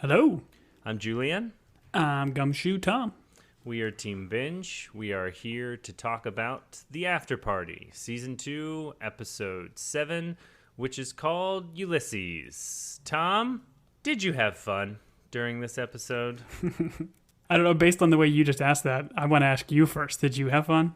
Hello, I'm Julian. I'm Gumshoe Tom. We are Team Binge. We are here to talk about The Afterparty, Season 2, Episode 7, which is called Ulysses. Tom, did you have fun during this episode? I don't know, based on the way you just asked that, I want to ask you first. Did you have fun?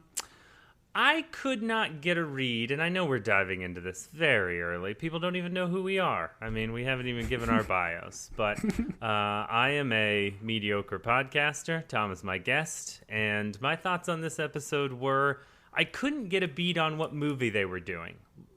I could not get a read, and I know we're diving into this very early. People don't even know who we are. I mean, we haven't even given our bios. But I am a mediocre podcaster. Tom is my guest. And my thoughts on this episode were I couldn't get a beat on what movie they were doing.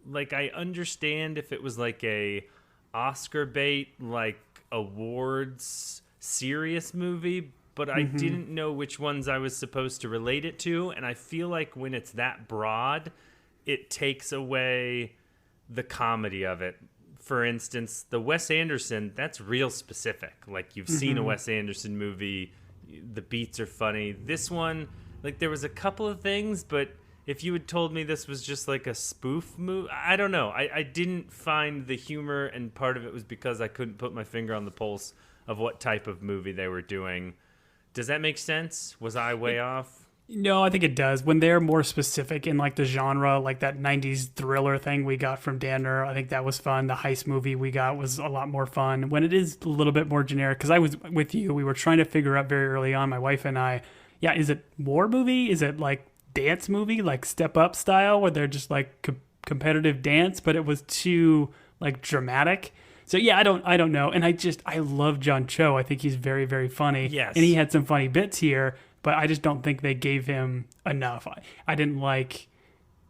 Like, I understand if it was like a Oscar bait, like awards serious movie, but I didn't know which ones I was supposed to relate it to. And I feel like when it's that broad, it takes away the comedy of it. For instance, the Wes Anderson, that's real specific. Like, you've seen a Wes Anderson movie, the beats are funny. This one, like, there was a couple of things, but if you had told me this was just like a spoof movie, I don't know. I didn't find the humor, and part of it was because I couldn't put my finger on the pulse of what type of movie they were doing. Does that make sense? Was I way off? No, I think it does. When they're more specific in like the genre, like that 90s thriller thing we got from Danner, I think that was fun. The heist movie we got was a lot more fun. When it is a little bit more generic, because I was with you, we were trying to figure out very early on, my wife and I, is it war movie? Is it like dance movie, like Step Up style, where they're just like competitive dance, but it was too like dramatic. So I don't know. And I love John Cho. I think he's very, very funny. Yes. And he had some funny bits here, but I just don't think they gave him enough. I didn't like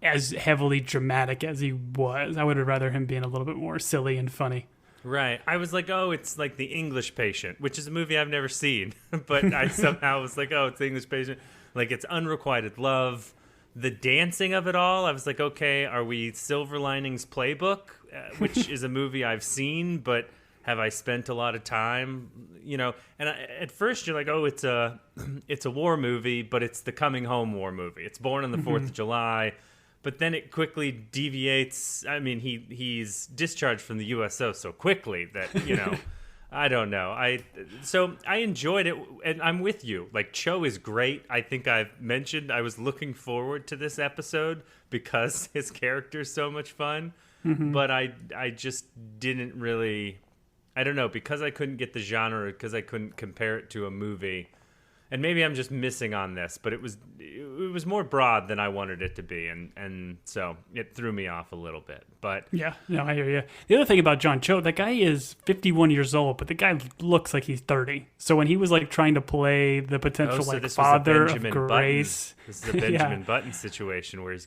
as heavily dramatic as he was. I would have rather him being a little bit more silly and funny. Right. I was like, oh, it's like The English Patient, which is a movie I've never seen. But I somehow was like, oh, it's The English Patient. Like, it's unrequited love. The dancing of it all, I was like, okay, are we Silver Linings Playbook, which is a movie I've seen, but have I spent a lot of time, And at first you're like, oh, it's a war movie, but it's the coming home war movie. It's born on the 4th of July, but then it quickly deviates. I mean, he's discharged from the USO so quickly that, I don't know. So I enjoyed it, and I'm with you. Like, Cho is great. I think I've mentioned I was looking forward to this episode because his character is so much fun. But I just didn't really, I don't know, because I couldn't get the genre, because I couldn't compare it to a movie. And maybe I'm just missing on this, but it was more broad than I wanted it to be, and so it threw me off a little bit. But Yeah, no, I hear you. The other thing about John Cho, that guy is 51 years old, but the guy looks like he's 30. So when he was like trying to play the potential father of Grace, this is a Benjamin Button situation where he's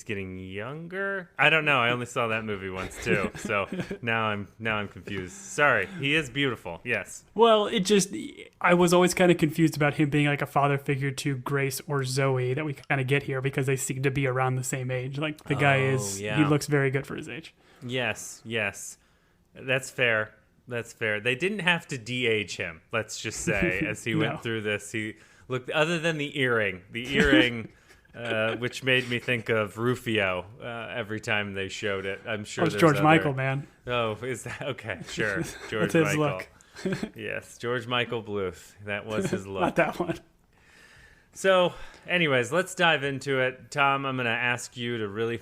getting younger. I don't know. I only saw that movie once too, so now I'm confused. Sorry, he is beautiful. Yes. Well, I was always kind of confused about him being like a father figure to Grace or Zoe that we kind of get here, because they seem to be around the same age. Like, the guy he looks very good for his age. Yes. That's fair. They didn't have to de-age him, let's just say, as he went through this. He looked, other than the earring, which made me think of Rufio every time they showed it. I'm sure it's George Michael, man. Oh, is that okay? Sure, George That's his Michael. look. Yes, George Michael Bluth. That was his look. Not that one. So, anyways, let's dive into it. Tom, I'm going to ask you to really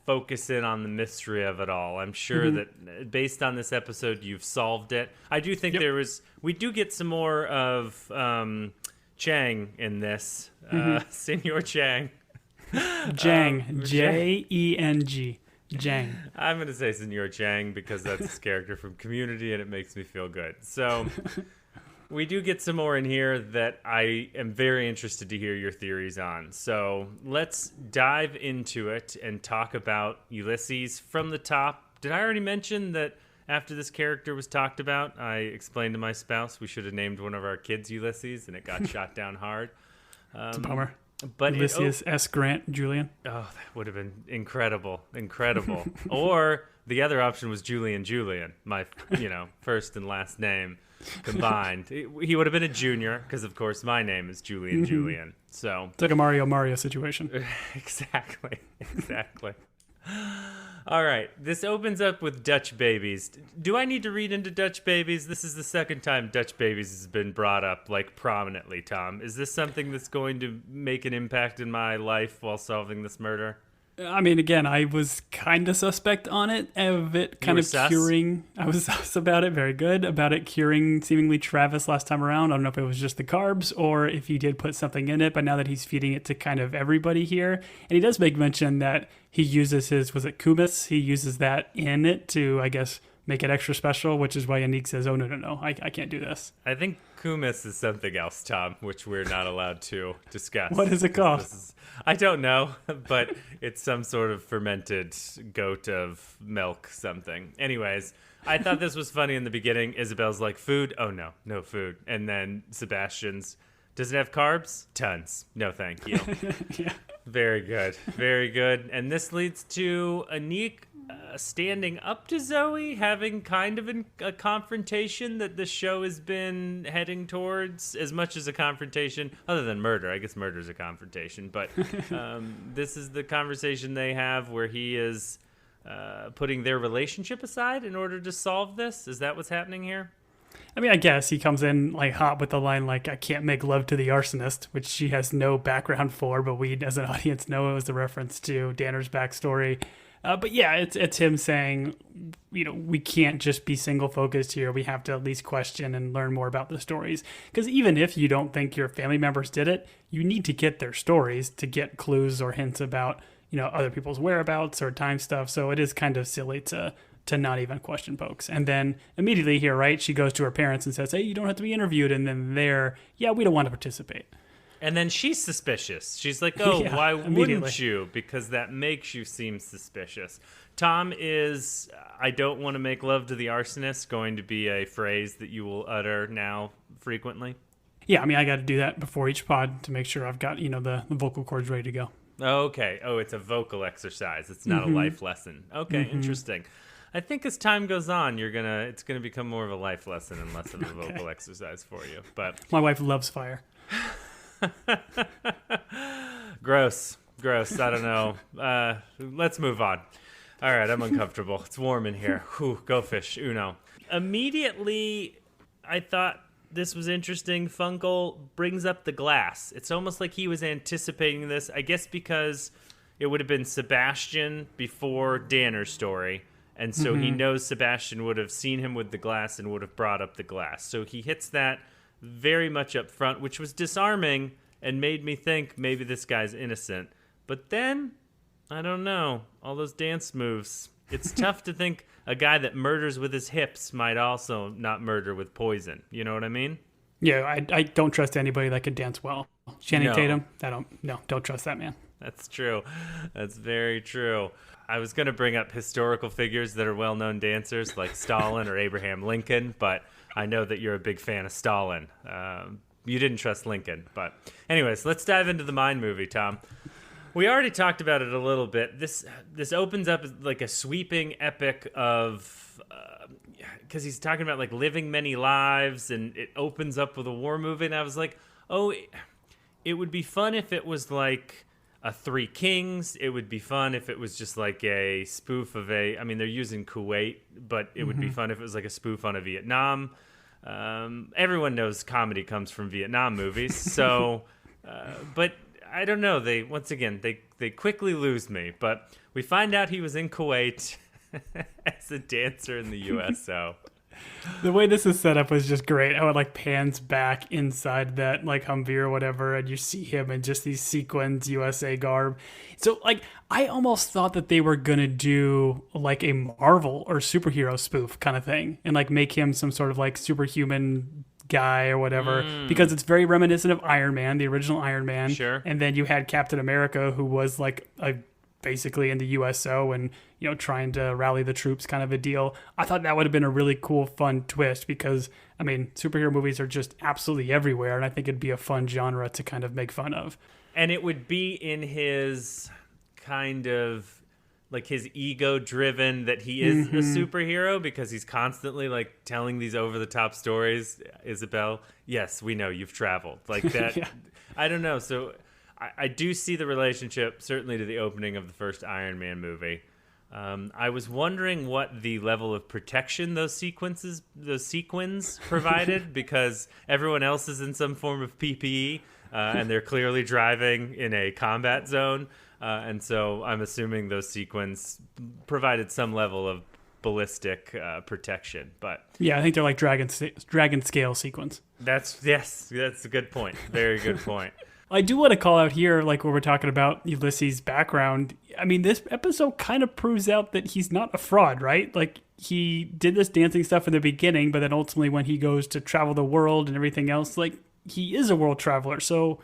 focus in on the mystery of it all. I'm sure that based on this episode, you've solved it. I do think we do get some more of Chang in this. Senor Chang. Jang. Jeng. Jang. I'm going to say Senor Chang because that's his character from Community, and it makes me feel good. So we do get some more in here that I am very interested to hear your theories on. So let's dive into it and talk about Ulysses from the top. Did I already mention that after this character was talked about, I explained to my spouse we should have named one of our kids Ulysses, and it got shot down hard. It's a bummer. But Ulysses S. Grant, Julian. Oh, that would have been incredible. Or the other option was Julian, my first and last name combined. He would have been a junior because, of course, my name is Julian. So it's like a Mario situation. Exactly. All right, this opens up with Dutch babies. Do I need to read into Dutch babies? This is the second time Dutch babies has been brought up, like, prominently, Tom. Is this something that's going to make an impact in my life while solving this murder? I mean, again, I was kind of suspect on it, of it kind were of sus? curing. I was sus about it, very good, about it curing seemingly Travis last time around. I don't know if it was just the carbs or if he did put something in it, but now that he's feeding it to kind of everybody here. And he does make mention that he uses his, was it kumis? He uses that in it to, I guess, make it extra special, which is why Yannick says, oh, no, I can't do this. I think kumis is something else, Tom, which we're not allowed to discuss. What is it called? I don't know, but it's some sort of fermented goat of milk something. Anyways, I thought this was funny in the beginning. Isabel's like, food? Oh, no food. And then Sebastian's, does it have carbs? Tons. No, thank you. Yeah. Very good. Very good. And this leads to Anik standing up to Zoe, having kind of a confrontation that the show has been heading towards, as much as a confrontation, other than murder. I guess murder is a confrontation. But this is the conversation they have where he is putting their relationship aside in order to solve this. Is that what's happening here? I mean, I guess he comes in like hot with the line like, I can't make love to the arsonist, which she has no background for, but we as an audience know it was a reference to Danner's backstory. But yeah, it's him saying, we can't just be single focused here. We have to at least question and learn more about the stories. Because even if you don't think your family members did it, you need to get their stories to get clues or hints about, other people's whereabouts or time stuff. So it is kind of silly to not even question folks. And then immediately here, right, she goes to her parents and says, hey, you don't have to be interviewed. And then we don't want to participate. And then she's suspicious. She's like, oh, Yeah, why immediately. wouldn't you? Because that makes you seem suspicious. Tom, is I don't want to make love to the arsonist going to be a phrase that you will utter now frequently? Yeah, I mean, I got to do that before each pod to make sure I've got, the vocal cords ready to go. Okay. Oh, it's a vocal exercise. It's not a life lesson. Okay, interesting. I think as time goes on, it's gonna become more of a life lesson and less of a vocal exercise for you. But My wife loves fire. Gross. I don't know. Let's move on. All right, I'm uncomfortable. It's warm in here. Whew, go fish. Uno. Immediately, I thought this was interesting. Funkel brings up the glass. It's almost like he was anticipating this, I guess because it would have been Sebastian before Danner's story. And so he knows Sebastian would have seen him with the glass and would have brought up the glass. So he hits that very much up front, which was disarming and made me think maybe this guy's innocent. But then, I don't know, all those dance moves. It's tough to think a guy that murders with his hips might also not murder with poison. You know what I mean? Yeah, I don't trust anybody that could dance well. Channing No. Tatum, don't trust that man. That's true. That's very true. I was going to bring up historical figures that are well-known dancers like Stalin or Abraham Lincoln, but I know that you're a big fan of Stalin. You didn't trust Lincoln. But anyways, let's dive into the Mine movie, Tom. We already talked about it a little bit. This opens up like a sweeping epic of... because he's talking about like living many lives, and it opens up with a war movie, and I was like, oh, it would be fun if it was like a Three Kings. It would be fun if it was just like a spoof of I mean, they're using Kuwait, but it would be fun if it was like a spoof on a Vietnam. Everyone knows comedy comes from Vietnam movies. So, but I don't know. They quickly lose me, but we find out he was in Kuwait as a dancer in the USO. The way this is set up was just great. How it like pans back inside that like Humvee or whatever, and you see him in just these sequins USA garb. So like I almost thought that they were gonna do like a Marvel or superhero spoof kind of thing, and like make him some sort of like superhuman guy or whatever, because it's very reminiscent of Iron Man, the original Iron Man. Sure. And then you had Captain America, who was like basically in the USO and trying to rally the troops kind of a deal. I thought that would have been a really cool, fun twist because, I mean, superhero movies are just absolutely everywhere, and I think it'd be a fun genre to kind of make fun of. And it would be in his kind of like his ego driven that he is a superhero because he's constantly like telling these over the top stories. Isabel, yes, we know you've traveled like that. Yeah. I don't know. So I do see the relationship certainly to the opening of the first Iron Man movie. I was wondering what the level of protection those sequins provided, because everyone else is in some form of PPE, and they're clearly driving in a combat zone. And so I'm assuming those sequins provided some level of ballistic protection. But Yeah, I think they're like dragon scale sequins. that's a good point. Very good point. I do want to call out here, like when we're talking about Ulysses' background. I mean, this episode kind of proves out that he's not a fraud, right? Like, he did this dancing stuff in the beginning, but then ultimately when he goes to travel the world and everything else, like, he is a world traveler. So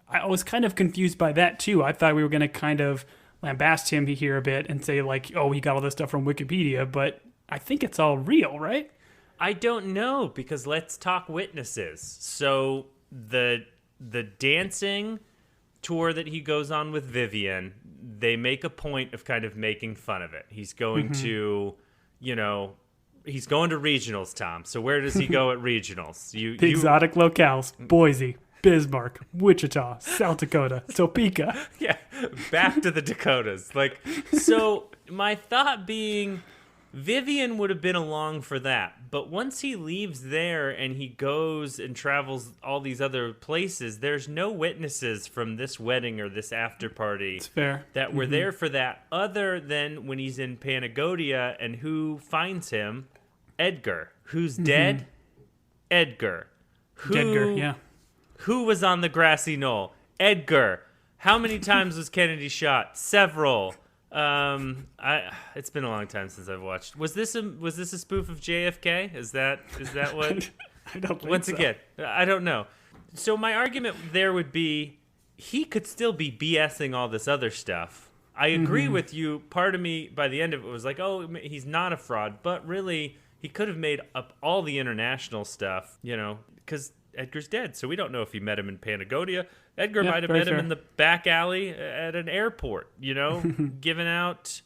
I was kind of confused by that too. I thought we were going to kind of lambast him here a bit and say like, oh, he got all this stuff from Wikipedia, but I think it's all real, right? I don't know, because let's talk witnesses. So the dancing tour that he goes on with Vivian, they make a point of kind of making fun of it. He's going to, he's going to regionals, Tom. So where does he go at regionals? The exotic locales: Boise, Bismarck, Wichita, South Dakota, Topeka. Yeah, back to the Dakotas. Like, so my thought being, Vivian would have been along for that, but once he leaves there and he goes and travels all these other places, there's no witnesses from this wedding or this after party It's fair. that were there for that, other than when he's in Panagodia. And who finds him? Edgar. Who's dead? Edgar. Edgar, yeah. Who was on the grassy knoll? Edgar. How many times was Kennedy shot? Several. It's been a long time since I've watched. Was this a spoof of JFK? Is that what? I don't think Once so. again, I don't know. So my argument there would be, he could still be BSing all this other stuff. I agree with you. Part of me, by the end of it, was like, oh, he's not a fraud. But really, he could have made up all the international stuff, because Edgar's dead. So we don't know if he met him in Panagodia. Edgar might have met him in the back alley at an airport, giving out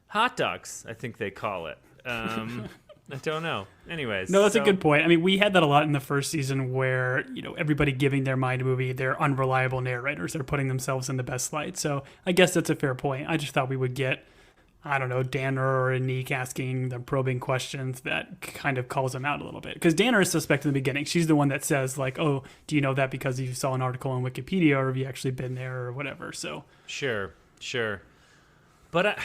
hot dogs, I think they call it. I don't know. Anyways. No, that's a good point. I mean, we had that a lot in the first season where, everybody giving their mind movie, they're unreliable narrators. They're putting themselves in the best light. So I guess that's a fair point. I just thought we would get, I don't know, Danner or Anik asking the probing questions that kind of calls them out a little bit. Because Danner is suspect in the beginning. She's the one that says, like, oh, do you know that because you saw an article on Wikipedia, or have you actually been there or whatever? So Sure. But,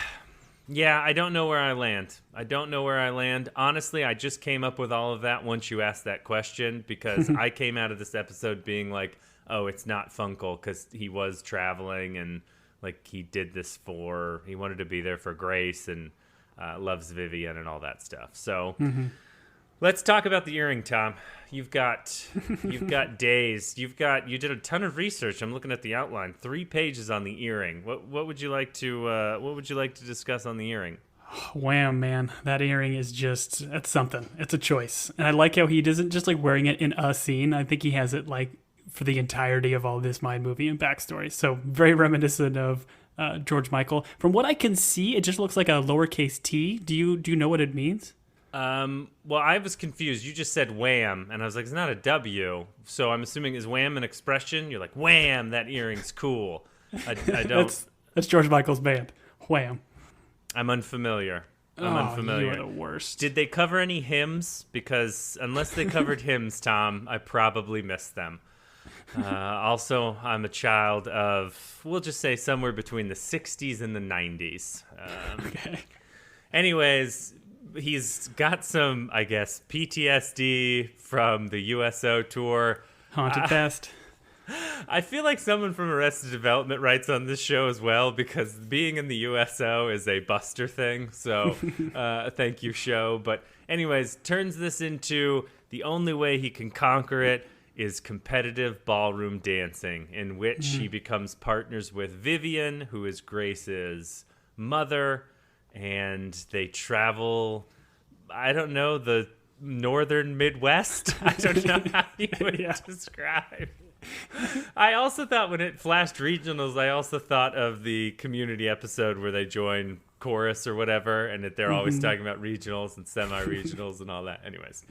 I don't know where I land. Honestly, I just came up with all of that once you asked that question, because I came out of this episode being like, oh, it's not Funkel because he was traveling and, like, he did this he wanted to be there for Grace and loves Vivian and all that stuff. So let's talk about the earring, Tom. You've got days. You did a ton of research. I'm looking at the outline. 3 pages on the earring. What would you like to discuss on the earring? Wham, man. That earring is that's something. It's a choice. And I like how he doesn't just like wearing it in a scene. I think he has it like for the entirety of all this Mind movie and backstory. So very reminiscent of George Michael. From what I can see, it just looks like a lowercase t. Do you know what it means? Well, I was confused. You just said wham, and I was like, it's not a W. So I'm assuming, is wham an expression? You're like, wham, that earring's cool. I don't. That's George Michael's band. Wham. I'm unfamiliar. Unfamiliar. You are the worst. Did they cover any hymns? Because unless they covered hymns, Tom, I probably missed them. Also, I'm a child of, we'll just say, somewhere between the 60s and the 90s. Okay. Anyways, he's got some, I guess, PTSD from the USO tour. Haunted past. I feel like someone from Arrested Development writes on this show as well, because being in the USO is a Buster thing. So thank you, show. But anyways, turns this into the only way he can conquer it is competitive ballroom dancing, in which he becomes partners with Vivian, who is Grace's mother, and they travel, I don't know, the northern Midwest? I don't know how you would describe. I also thought when it flashed regionals, I also thought of the Community episode where they join chorus or whatever, and that they're always talking about regionals and semi-regionals and all that. Anyways,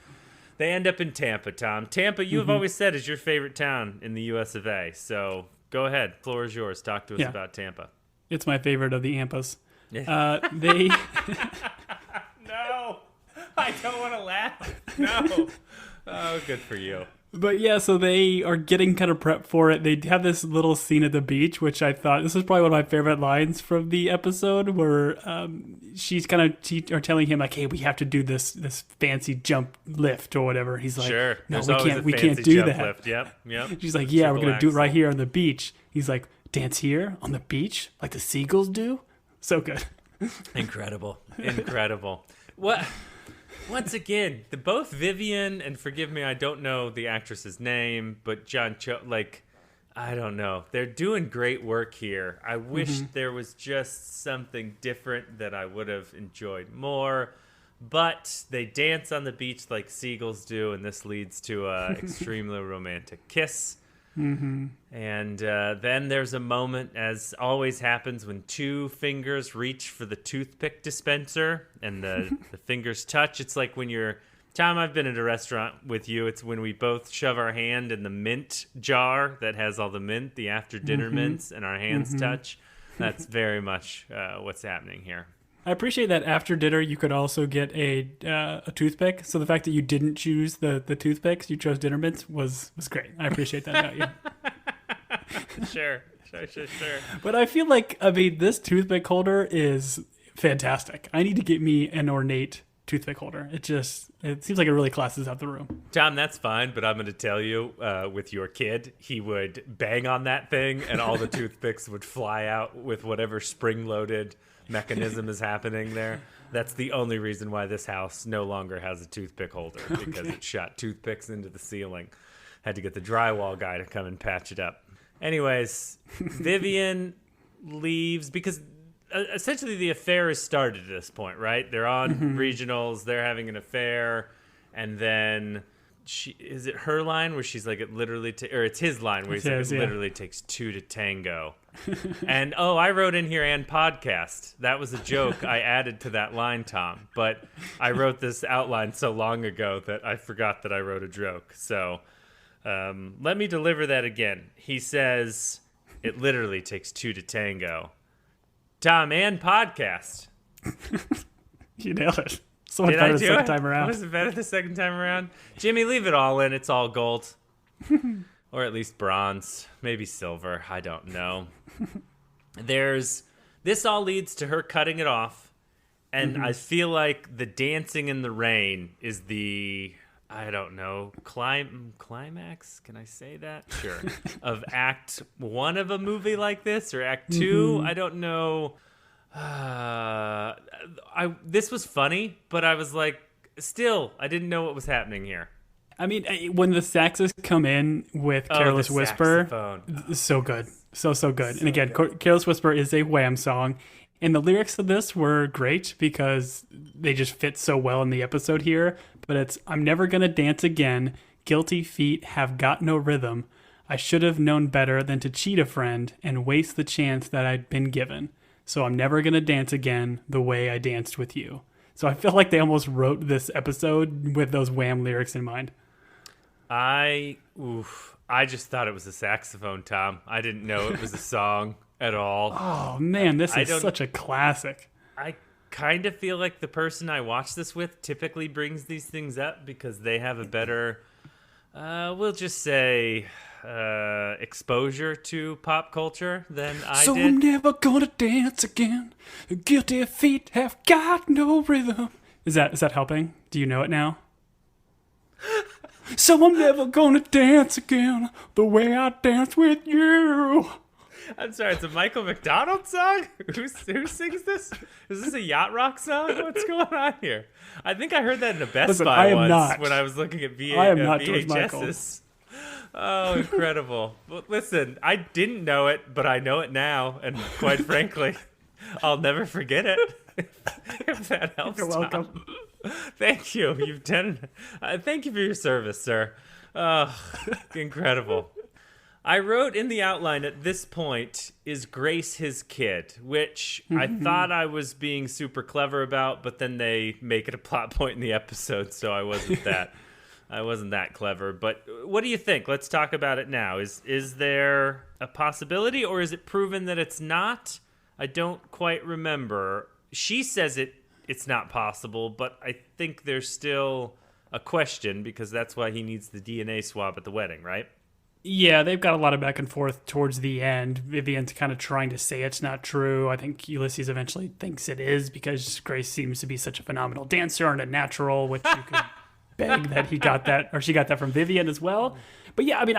they end up in Tampa, Tom. Tampa, you have always said, is your favorite town in the US of A. So go ahead. Floor is yours. Talk to us about Tampa. It's my favorite of the AMPAs. They No, I don't want to laugh. No. Oh, good for you. But yeah, so they are getting kind of prepped for it. They have this little scene at the beach, which I thought this is probably one of my favorite lines from the episode, where she's kind of telling him like, "Hey, we have to do this fancy jump lift or whatever." He's like, Sure. "No, There's always we a can't fancy do jump that." lift. Yep. She's like, "Yeah, we're Triple gonna do it right axel. here on the beach." He's like, "Dance here on the beach, like the seagulls do." So good. Incredible. What? Once again, both Vivian and forgive me, I don't know the actress's name, but John Cho, I don't know. They're doing great work here. I wish there was just something different that I would have enjoyed more. But they dance on the beach like seagulls do, and this leads to an extremely romantic kiss. And then there's a moment, as always happens, when two fingers reach for the toothpick dispenser and the fingers touch. It's like when Tom, I've been at a restaurant with you. It's when we both shove our hand in the mint jar that has all the mint, the after dinner mints, and our hands touch. That's very much what's happening here. I appreciate that after dinner you could also get a toothpick. So the fact that you didn't choose the toothpicks, you chose dinner mints was great. I appreciate that about you. Sure. But I feel like, this toothpick holder is fantastic. I need to get me an ornate toothpick holder. It seems like it really classes out the room. Tom, that's fine, but I'm going to tell you, with your kid, he would bang on that thing and all the toothpicks would fly out with whatever spring-loaded mechanism is happening there. That's the only reason why this house no longer has a toothpick holder, because it shot toothpicks into the ceiling. Had to get the drywall guy to come and patch it up. Anyways, Vivian leaves because essentially the affair is started at this point, right? They're on regionals, they're having an affair, and then is it her line where she's like, it literally, or it's his line where he's like, it literally takes two to tango. And I wrote in here and podcast. That was a joke I added to that line, Tom. But I wrote this outline so long ago that I forgot that I wrote a joke. So let me deliver that again. He says, it literally takes two to tango. Tom and podcast. You nailed it. So much better the second time around. Was it better the second time around? Jimmy, leave it all in. It's all gold. Or at least bronze. Maybe silver. I don't know. This all leads to her cutting it off. And I feel like the dancing in the rain is the, I don't know, climax? Can I say that? Sure. Of Act 1 of a movie like this, or Act 2? I don't know. This was funny, but I was like, still, I didn't know what was happening here. I mean, when the saxes come in with Careless Whisper, saxophone. So good. So good. And again, Careless Whisper is a Wham song. And the lyrics of this were great because they just fit so well in the episode here. But it's, I'm never going to dance again. Guilty feet have got no rhythm. I should have known better than to cheat a friend and waste the chance that I'd been given. So I'm never going to dance again the way I danced with you. So I feel like they almost wrote this episode with those Wham lyrics in mind. I just thought it was a saxophone, Tom. I didn't know it was a song at all. Oh, man, this is such a classic. I kind of feel like the person I watch this with typically brings these things up because they have a better, we'll just say, exposure to pop culture than I did. So I'm never gonna dance again. Guilty feet have got no rhythm. Is that helping? Do you know it now? So I'm never gonna dance again the way I danced with you. I'm sorry, it's a Michael McDonald song? Who sings this? Is this a yacht rock song? What's going on here? I think I heard that in a Best Buy once when I was looking at VHSs. Oh, incredible. Well, listen, I didn't know it, but I know it now. And quite frankly, I'll never forget it. If that helps. You're welcome. Thank you. You've done. Thank you for your service, sir. Incredible. I wrote in the outline at this point, is Grace his kid? Which I thought I was being super clever about, but then they make it a plot point in the episode, so I wasn't that clever. But what do you think? Let's talk about it now. Is there a possibility, or is it proven that it's not? I don't quite remember. She says it's not possible, but I think there's still a question because that's why he needs the DNA swab at the wedding, right? Yeah, they've got a lot of back and forth towards the end. Vivian's kind of trying to say it's not true. I think Ulysses eventually thinks it is because Grace seems to be such a phenomenal dancer and a natural, which you could beg that he got that, or she got that from Vivian as well. But yeah, I mean,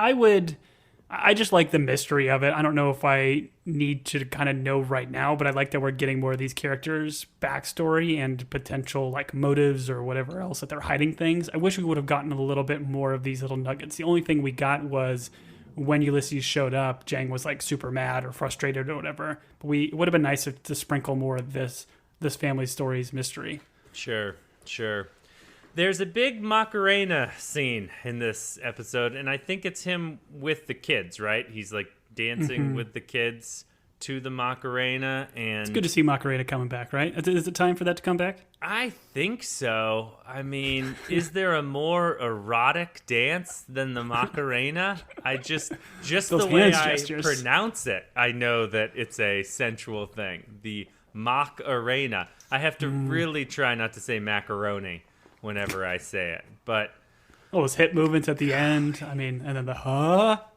I just like the mystery of it. I don't know if I need to kind of know right now, but I like that we're getting more of these characters' backstory and potential like motives or whatever else that they're hiding things. I wish we would have gotten a little bit more of these little nuggets. The only thing we got was when Ulysses showed up, Jang was like super mad or frustrated or whatever. But it would have been nice to sprinkle more of this family story's mystery. Sure. There's a big Macarena scene in this episode, and I think it's him with the kids, right? He's like dancing with the kids to the Macarena, and it's good to see Macarena coming back, right? Is it time for that to come back? I think so. I mean, is there a more erotic dance than the Macarena? I just the way I pronounce it, I know that it's a sensual thing. The Macarena. I have to really try not to say macaroni whenever I say it, but those hip movements at the end. I mean, and then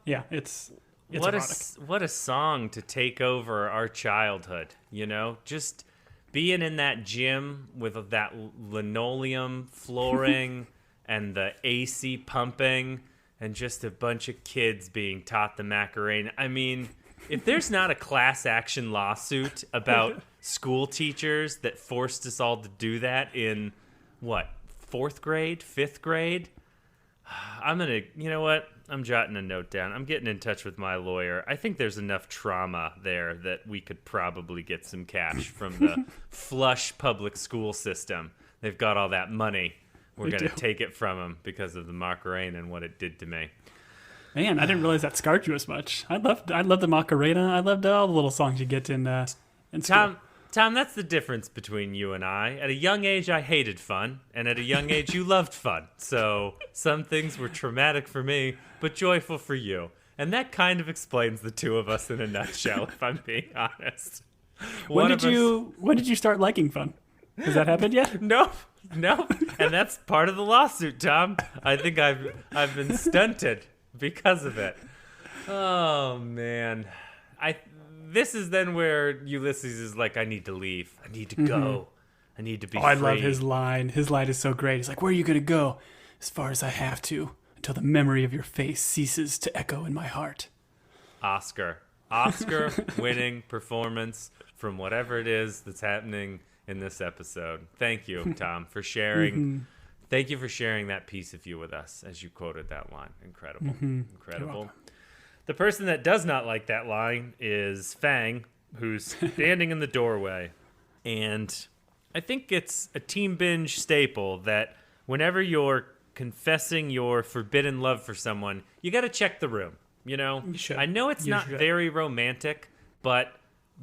yeah, it's what erotic. What a song to take over our childhood. You know, just being in that gym with that linoleum flooring and the AC pumping, and just a bunch of kids being taught the Macarena. I mean, if there's not a class action lawsuit about school teachers that forced us all to do that in what? 4th grade, 5th grade. You know what? I'm jotting a note down. I'm getting in touch with my lawyer. I think there's enough trauma there that we could probably get some cash from the flush public school system. They've got all that money. We're going to take it from them because of the Macarena and what it did to me. Man, I didn't realize that scarred you as much. I loved the Macarena. I loved all the little songs you get in school. Tom, that's the difference between you and I. At a young age, I hated fun, and at a young age, you loved fun. So some things were traumatic for me, but joyful for you. And that kind of explains the two of us in a nutshell, if I'm being honest. When did you start liking fun? Has that happened yet? No. And that's part of the lawsuit, Tom. I think I've been stunted because of it. Oh, man. This is then where Ulysses is like, I need to leave. I need to go. I need to be free. I love his line. His line is so great. He's like, where are you going to go? As far as I have to, until the memory of your face ceases to echo in my heart. Oscar winning performance from whatever it is that's happening in this episode. Thank you, Tom, for sharing. Thank you for sharing that piece of you with us as you quoted that line. Incredible. Incredible. The person that does not like that line is Fang, who's standing in the doorway. And I think it's a Team Binge staple that whenever you're confessing your forbidden love for someone, you got to check the room. You know, I know it's not very romantic, but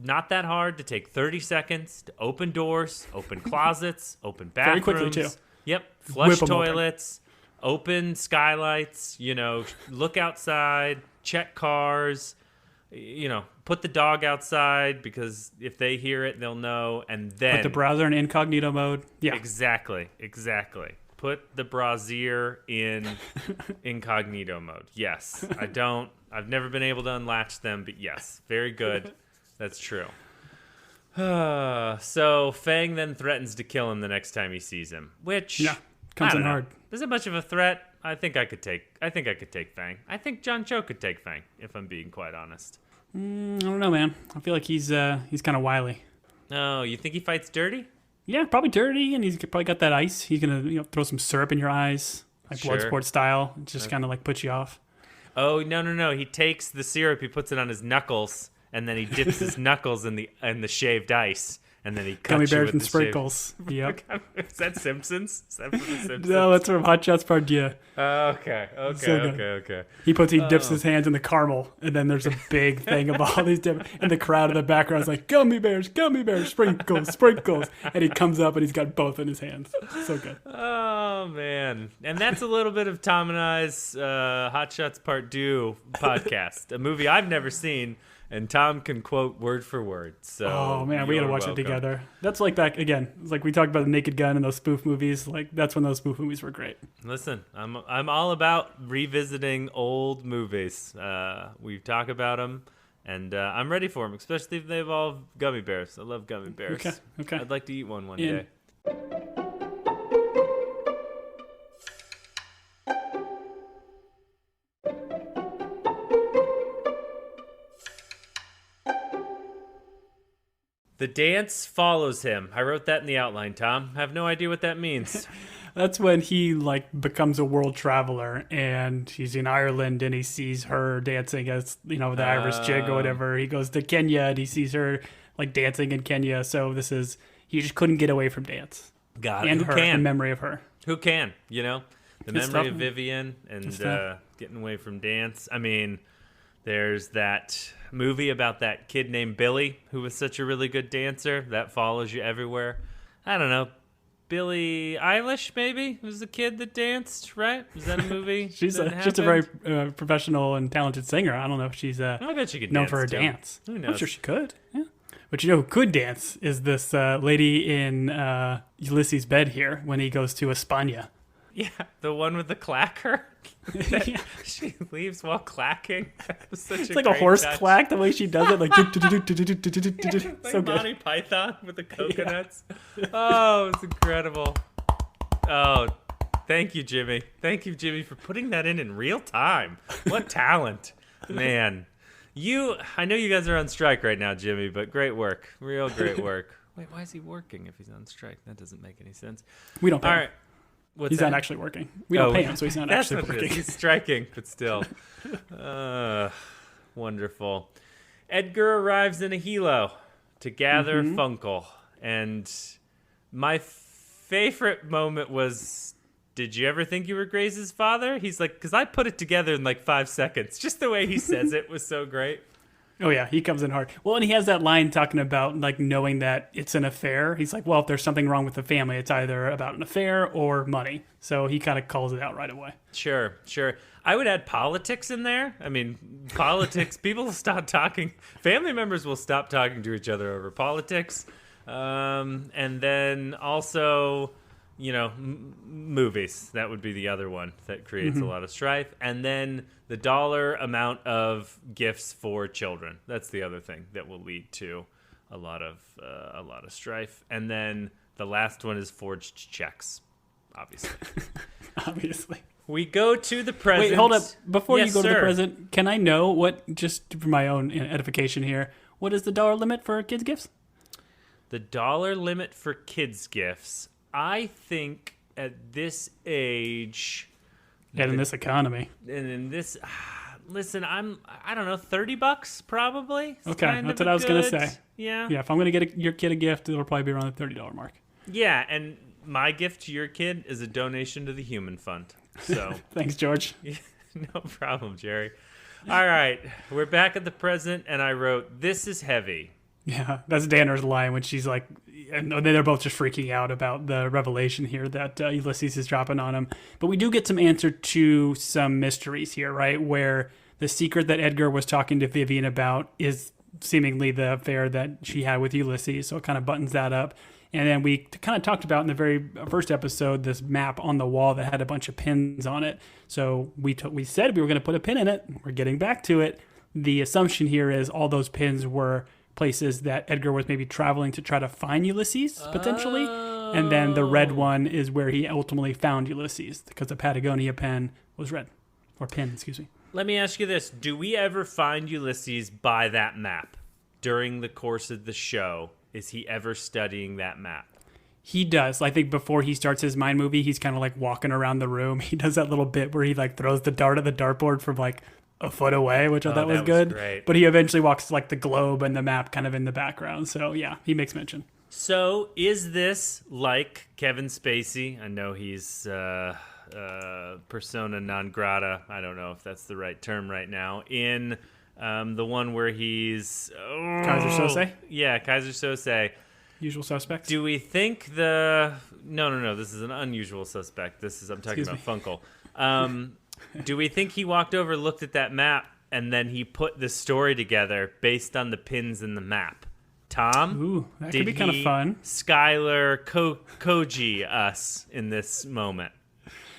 not that hard to take 30 seconds to open doors, open closets, open bathrooms. Very quickly, too. Yep. Flush toilets, open skylights, look outside. Check cars, put the dog outside because if they hear it, they'll know. And then put the browser in incognito mode. Yeah, exactly. Put the brazier in incognito mode. Yes, I've never been able to unlatch them, but yes, very good. That's true. So Fang then threatens to kill him the next time he sees him, which comes in hard. Is it much of a threat? I think I could take Fang. I think John Cho could take Fang, if I'm being quite honest. I don't know, man. I feel like he's kind of wily. Oh, you think he fights dirty? Yeah, probably dirty, and he's probably got that ice. He's gonna throw some syrup in your eyes, like Bloodsport style, just kind of like put you off. Oh no! He takes the syrup, he puts it on his knuckles, and then he dips his knuckles in the shaved ice. And then he cuts Gummy you bears with and the sprinkles. Yep. Is that Simpsons? Is that from the Simpsons? No, that's from Hot Shots Part D. Okay. He dips his hands in the caramel, and then there's a big thing of all these different. And the crowd in the background is like, gummy bears, sprinkles. And he comes up and he's got both in his hands. So good. Oh man! And that's a little bit of Tom and I's Hot Shots Part 2 podcast, a movie I've never seen. and Tom can quote word for word. So, oh man, we gotta watch welcome. it together. That's like back again. It's like we talked about the Naked Gun and those spoof movies. Like that's when those spoof movies were great. Listen, I'm all about revisiting old movies. We talk about them, and I'm ready for them, especially if they involve gummy bears. I love gummy bears. Okay. I'd like to eat one day. The dance follows him. I wrote that in the outline, Tom. I have no idea what that means. That's when he like becomes a world traveler and he's in Ireland and he sees her dancing as the Irish jig or whatever. He goes to Kenya and he sees her like dancing in Kenya. So he just couldn't get away from dance. God, and who her, can? in memory of her. Who can? The Good memory stuff, of man. Vivian and getting away from dance. I mean, there's that movie about that kid named Billy who was such a really good dancer that follows you everywhere. I don't know. Billie Eilish, maybe, was the kid that danced, right? Was that a movie? She's a very professional and talented singer. I don't know if she's I bet she could known dance for her too. dance. Who knows? I'm sure she could. Yeah. But who could dance is this lady in Ulysses' bed here when he goes to España. Yeah, the one with the clacker. Yeah. She leaves while clacking. That was such It's like a horse clack, the way she does it. Like, like so good. Monty Python with the coconuts. Oh, it's incredible. Oh, thank you, Jimmy. Thank you, Jimmy, for putting that in real time. What talent. Man. I know you guys are on strike right now, Jimmy, but great work. Real great work. Wait, why is he working if he's on strike? That doesn't make any sense. We don't pay All him. right. What's He's that? not actually working. We don't pay him, so he's not That's actually what it is. working. He's striking, but still. Wonderful. Edgar arrives in a helo to gather Funkel. And my favorite moment was, did you ever think you were Grace's father? He's like, because I put it together in like 5 seconds. Just the way he says it was so great. Oh, yeah, he comes in hard. Well, and he has that line talking about, like, knowing that it's an affair. He's like, well, if there's something wrong with the family, it's either about an affair or money. So he kind of calls it out right away. Sure. I would add politics in there. I mean, politics, people will stop talking. Family members will stop talking to each other over politics. And then also, movies. That would be the other one that creates a lot of strife. And then the dollar amount of gifts for children. That's the other thing that will lead to a lot of strife. And then the last one is forged checks, obviously. Obviously. We go to the present. Wait, hold up. Before Yes, you go to sir. the present, can I know what, just for my own edification here, what is the dollar limit for kids' gifts? The dollar limit for kids' gifts, I think at this age, And in this economy. and in this, listen, I don't know, $30 probably. It's Okay, kind that's of what I was going to good- say. Yeah. Yeah, if I'm going to get your kid a gift, it'll probably be around the $30 mark. Yeah, and my gift to your kid is a donation to the Human Fund. So, Thanks, George. no problem, Jerry. All right, we're back at the present, and I wrote, this is heavy. Yeah, that's Danner's line when she's like, and they're both just freaking out about the revelation here that Ulysses is dropping on him. But we do get some answer to some mysteries here, right? Where the secret that Edgar was talking to Vivian about is seemingly the affair that she had with Ulysses. So it kind of buttons that up. And then we kind of talked about in the very first episode this map on the wall that had a bunch of pins on it. So we said we were going to put a pin in it. We're getting back to it. The assumption here is all those pins were places that Edgar was maybe traveling to try to find Ulysses, potentially. And then the red one is where he ultimately found Ulysses, because the Patagonia pen was red. Or pin, excuse me. Let me ask you this. Do we ever find Ulysses by that map during the course of the show? Is he ever studying that map? He does. I think before he starts his mind movie, he's kind of like walking around the room. He does that little bit where he like throws the dart at the dartboard from like a foot away, which I thought was good. Great. But he eventually walks like the globe and the map kind of in the background. So yeah, he makes mention. So is this like Kevin Spacey? I know he's persona non grata. I don't know if that's the right term right now. In the one where he's... Kaiser Sose? Yeah, Kaiser Sose. Usual suspects? Do we think the... No. This is an unusual suspect. I'm talking Excuse about Funkel. Do we think he walked over, looked at that map, and then he put the story together based on the pins in the map. Tom, Ooh, that could be kind of fun. Skylar Koji us in this moment?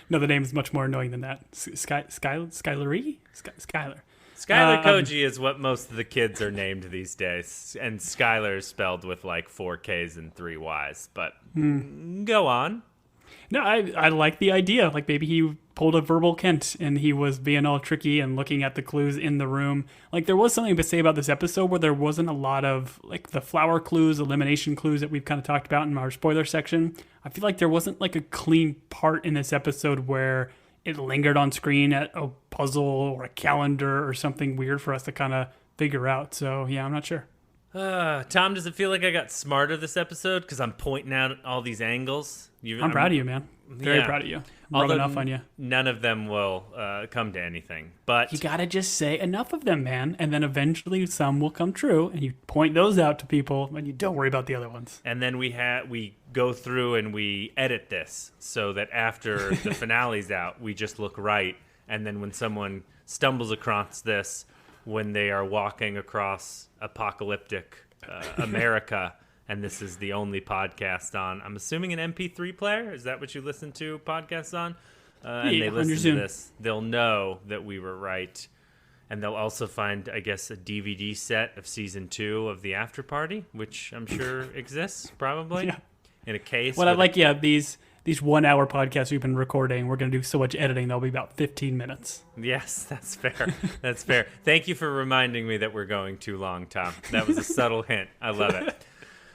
No, the name is much more annoying than that. Skylar? Skylar. Skylar Koji is what most of the kids are named these days, and Skylar is spelled with like 4 Ks and 3 Ys. But go on. No, I like the idea. Like maybe he pulled a verbal Kent and he was being all tricky and looking at the clues in the room. Like there was something to say about this episode where there wasn't a lot of like the flower clues, elimination clues that we've kind of talked about in our spoiler section. I feel like there wasn't like a clean part in this episode where it lingered on screen at a puzzle or a calendar or something weird for us to kind of figure out. So yeah, I'm not sure. Tom, does it feel like I got smarter this episode because I'm pointing out all these angles? I'm proud of you, man. Very proud of you. Rubbing off on you. None of them will come to anything. But you gotta just say enough of them, man, and then eventually some will come true, and you point those out to people, and you don't worry about the other ones. And then we go through and we edit this so that after the finale's out, we just look right. And then when someone stumbles across this, when they are walking across apocalyptic America, and this is the only podcast on, I'm assuming, an MP3 player? Is that what you listen to podcasts on? And they listen to this, they'll know that we were right. And they'll also find, I guess, a DVD set of season 2 of the Afterparty, which I'm sure exists, probably, in a case. Well, I like, these 1 hour podcasts we've been recording, we're going to do so much editing, they'll be about 15 minutes. Yes, that's fair. That's fair. Thank you for reminding me that we're going too long, Tom. That was a subtle hint. I love it.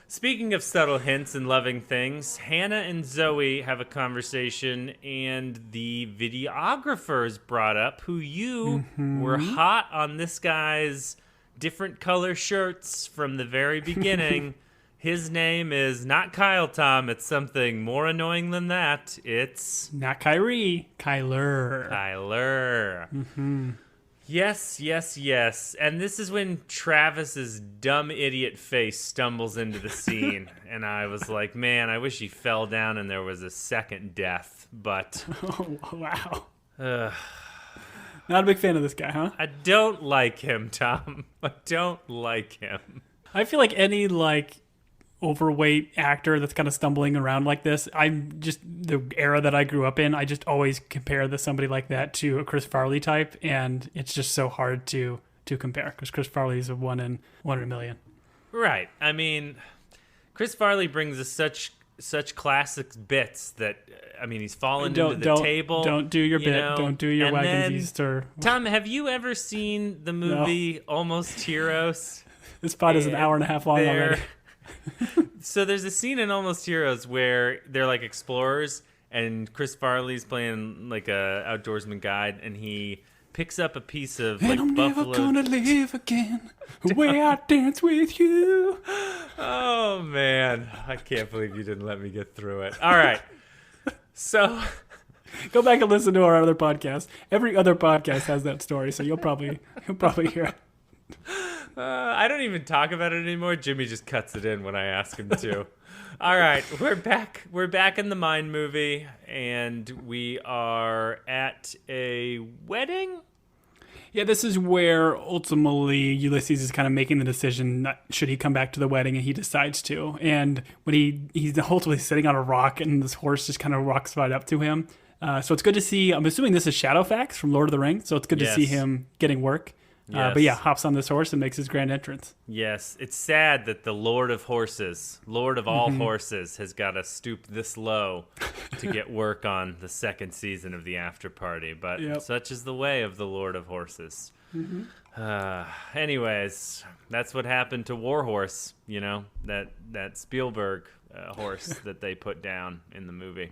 Speaking of subtle hints and loving things, Hannah and Zoe have a conversation, and the videographer is brought up, who you were hot on this guy's different color shirts from the very beginning. His name is not Kyle, Tom. It's something more annoying than that. It's not Kyrie. Kyler. Mm-hmm. Yes. And this is when Travis's dumb idiot face stumbles into the scene. And I was like, man, I wish he fell down and there was a second death. But oh, wow. Not a big fan of this guy, huh? I don't like him, Tom. I don't like him. I feel like any overweight actor that's kind of stumbling around like this, I'm just, the era that I grew up in, I just always compare somebody like that to a Chris Farley type, and it's just so hard to compare because Chris Farley is a one in a million. Right. I mean, Chris Farley brings us such classic bits that, I mean, he's fallen into the table. Don't do your bit. Don't do your wagons east or... Tom, have you ever seen the movie Almost Heroes? This pod is an hour and a half long already. So there's a scene in Almost Heroes where they're like explorers, and Chris Farley's playing like a outdoorsman guide, and he picks up a piece of like I'm buffalo. never gonna live again the way I dance with you. Oh man, I can't believe you didn't let me get through it. All right, so go back and listen to our other podcast. Every other podcast has that story, so you'll probably hear it. I don't even talk about it anymore. Jimmy just cuts it in when I ask him to. All right, we're back. We're back in the Mind movie, and we are at a wedding. Yeah, this is where ultimately Ulysses is kind of making the decision, should he come back to the wedding, and he decides to. And when he's ultimately sitting on a rock, and this horse just kind of walks right up to him. So it's good to see, I'm assuming this is Shadowfax from Lord of the Rings, so it's good to see him getting work. Yes. But yeah, hops on this horse and makes his grand entrance. Yes, it's sad that the Lord of Horses, Lord of all horses, has got to stoop this low to get work on the second season of the Afterparty. But such is the way of the Lord of Horses. Anyways, that's what happened to Warhorse, that Spielberg horse that they put down in the movie.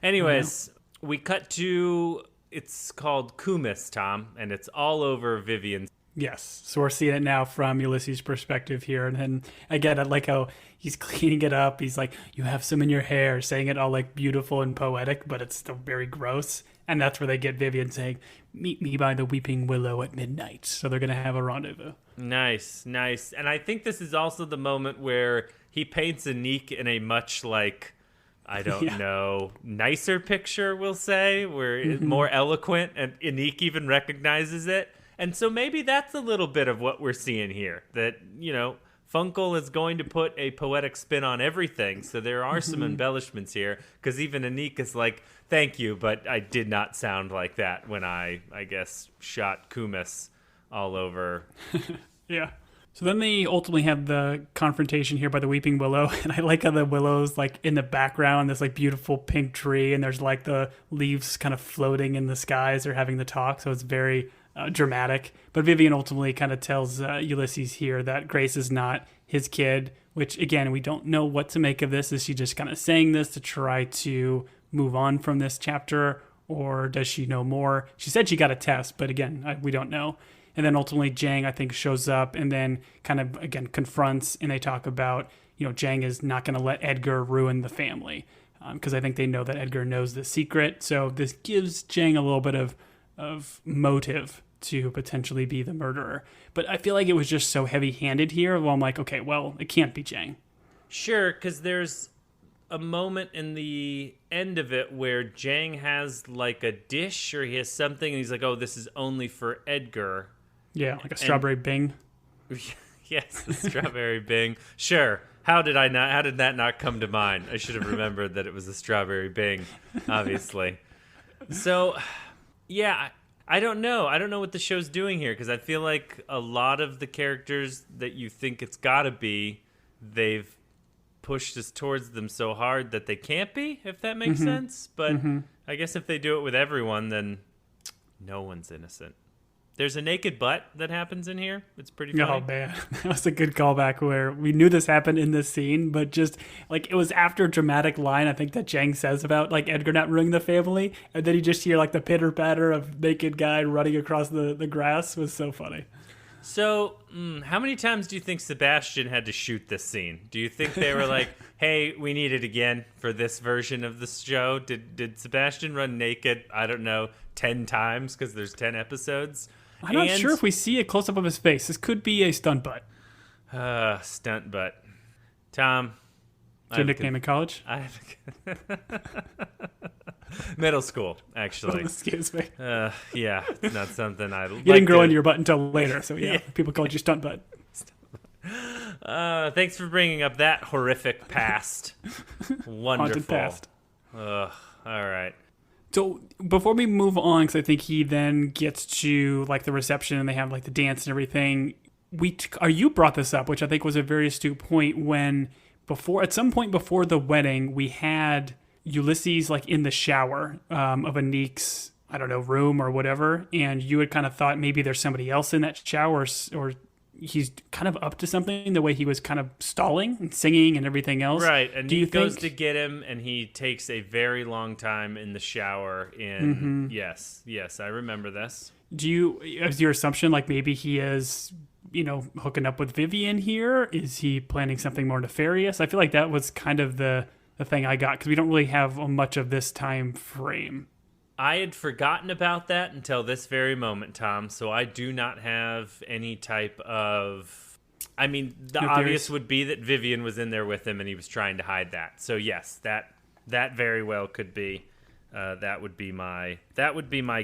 Anyways, we cut to... It's called Kumis, Tom, and it's all over Vivian. Yes, so we're seeing it now from Ulysses' perspective here. And then, again, I like how he's cleaning it up. He's like, you have some in your hair, saying it all like beautiful and poetic, but it's still very gross. And that's where they get Vivian saying, meet me by the weeping willow at midnight. So they're going to have a rendezvous. Nice. And I think this is also the moment where he paints Anik in a much like... I don't know, nicer picture, we'll say, where it's more eloquent, and Anik even recognizes it. And so maybe that's a little bit of what we're seeing here. That, Funkel is going to put a poetic spin on everything. So there are some embellishments here. Because even Anik is like, thank you, but I did not sound like that when I guess, shot Kumis all over. Yeah. So then they ultimately have the confrontation here by the Weeping Willow, and I like how the willow's like in the background, this like beautiful pink tree, and there's like the leaves kind of floating in the sky as they're having the talk, so it's very dramatic. But Vivian ultimately kind of tells Ulysses here that Grace is not his kid, which again, we don't know what to make of this. Is she just kind of saying this to try to move on from this chapter, or does she know more? She said she got a test, but again, we don't know. And then ultimately Jang, I think, shows up and then kind of, again, confronts, and they talk about, Jang is not going to let Edgar ruin the family, because I think they know that Edgar knows the secret. So this gives Jang a little bit of motive to potentially be the murderer. But I feel like it was just so heavy-handed here. Well, I'm like, okay, well, it can't be Jang. Sure, because there's a moment in the end of it where Jang has like a dish or he has something, and he's like, oh, this is only for Edgar. Yeah, like a strawberry Bing. Yes, the strawberry Bing. Sure. How did that not come to mind? I should have remembered that it was a strawberry Bing, obviously. So, yeah, I don't know. I don't know what the show's doing here, because I feel like a lot of the characters that you think it's gotta be, they've pushed us towards them so hard that they can't be, if that makes sense. But I guess if they do it with everyone, then no one's innocent. There's a naked butt that happens in here. It's pretty funny. Oh, man. That was a good callback where we knew this happened in this scene, but just, like, it was after a dramatic line, I think, that Jang says about, like, Edgar not ruining the family, and then you just hear, like, the pitter-patter of naked guy running across the grass. Was so funny. So, how many times do you think Sebastian had to shoot this scene? Do you think they were like, hey, we need it again for this version of the show? Did Sebastian run naked, I don't know, 10 times because there's 10 episodes? I'm not sure if we see a close-up of his face. This could be a stunt butt. Stunt butt. Tom. Is your nickname in college? Middle school, actually. Excuse me. Yeah, it's not something I You didn't grow into your butt until later, so yeah, people called you stunt butt. Thanks for bringing up that horrific past. Wonderful. Haunted past. All right. So before we move on, because I think he then gets to like the reception and they have like the dance and everything. You brought this up, which I think was a very astute point. When at some point before the wedding, we had Ulysses like in the shower of Anik's, I don't know, room or whatever, and you had kind of thought maybe there's somebody else in that shower, or he's kind of up to something, the way he was kind of stalling and singing and everything else. Right, and he goes to get him, and he takes a very long time in the shower. Yes, I remember this. Is your assumption like maybe he is, hooking up with Vivian here? Is he planning something more nefarious? I feel like that was kind of the thing I got, because we don't really have much of this time frame. I had forgotten about that until this very moment, Tom, so I do not have any type of... I mean, the obvious would be that Vivian was in there with him and he was trying to hide that. So yes, that very well could be. That would be my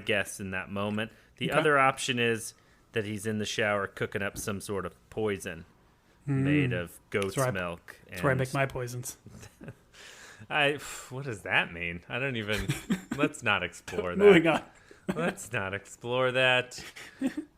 guess in that moment. The other option is that he's in the shower cooking up some sort of poison made of goat's milk. That's where I make my poisons. What does that mean? I don't even... Let's not explore that. Moving on. Let's not explore that.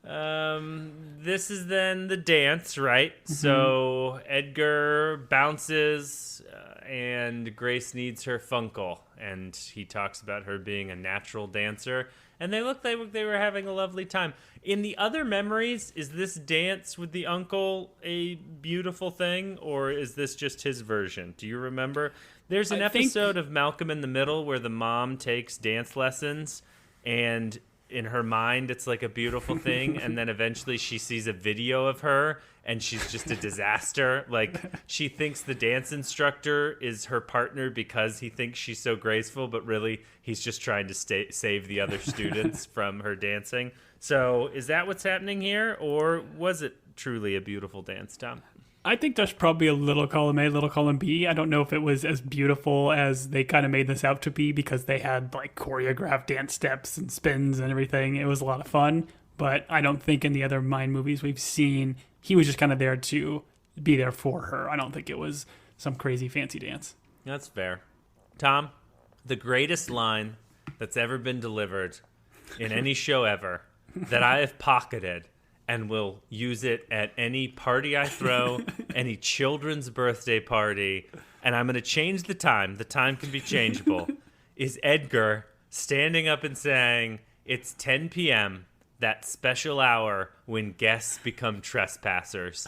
This is then the dance, right? Mm-hmm. So Edgar bounces, and Grace needs her Funkel, and he talks about her being a natural dancer. And they look like they were having a lovely time. In the other memories, is this dance with the uncle a beautiful thing, or is this just his version? Do you remember? There's an episode of Malcolm in the Middle where the mom takes dance lessons, and in her mind it's like a beautiful thing, and then eventually she sees a video of her and she's just a disaster. Like, she thinks the dance instructor is her partner because he thinks she's so graceful, but really he's just trying to save the other students from her dancing. So is that what's happening here, or was it truly a beautiful dance, Tom? I think there's probably a little column A, little column B. I don't know if it was as beautiful as they kind of made this out to be, because they had like choreographed dance steps and spins and everything. It was a lot of fun. But I don't think in the other Mine movies we've seen, he was just kind of there to be there for her. I don't think it was some crazy fancy dance. That's fair. Tom, the greatest line that's ever been delivered in any show ever that I have pocketed and will use it at any party I throw, any children's birthday party, and I'm going to change the time. The time can be changeable. Is Edgar standing up and saying, "It's 10 p.m., that special hour when guests become trespassers."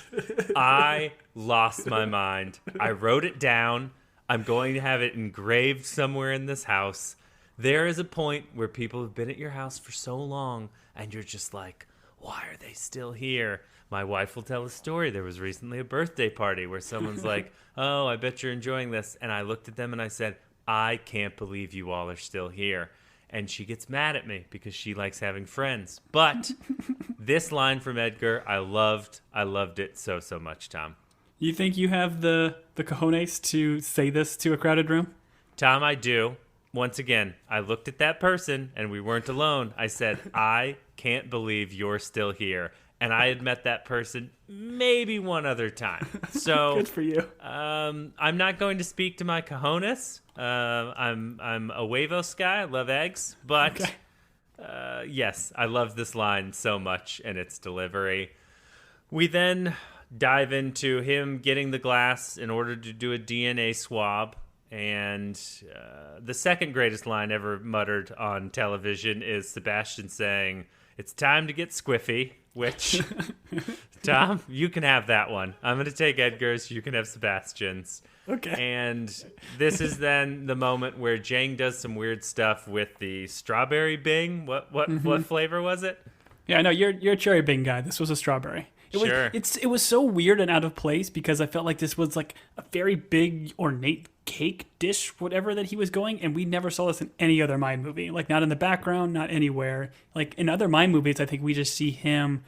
I lost my mind. I wrote it down. I'm going to have it engraved somewhere in this house. There is a point where people have been at your house for so long, and you're just like, why are they still here? My wife will tell a story. There was recently a birthday party where someone's like, oh, I bet you're enjoying this. And I looked at them and I said, I can't believe you all are still here. And she gets mad at me because she likes having friends. But this line from Edgar, I loved it so much, Tom. You think you have the cojones to say this to a crowded room? Tom, I do. Once again, I looked at that person and we weren't alone. I said, I can't believe you're still here. And I had met that person maybe one other time. So good for you. I'm not going to speak to my cojones. I'm a huevos guy. I love eggs. But okay. Yes, I love this line so much and its delivery. We then dive into him getting the glass in order to do a DNA swab. And the second greatest line ever muttered on television is Sebastian saying, "It's time to get squiffy," which, Tom, you can have that one. I'm going to take Edgar's. You can have Sebastian's. Okay. And this is then the moment where Jang does some weird stuff with the strawberry Bing. What flavor was it? Yeah, no, you're a cherry Bing guy. This was a strawberry. It was so weird and out of place because I felt like this was like a very big ornate cake dish, whatever that he was going, and we never saw this in any other Mine movie. Like not in the background, not anywhere. Like in other Mine movies, I think we just see him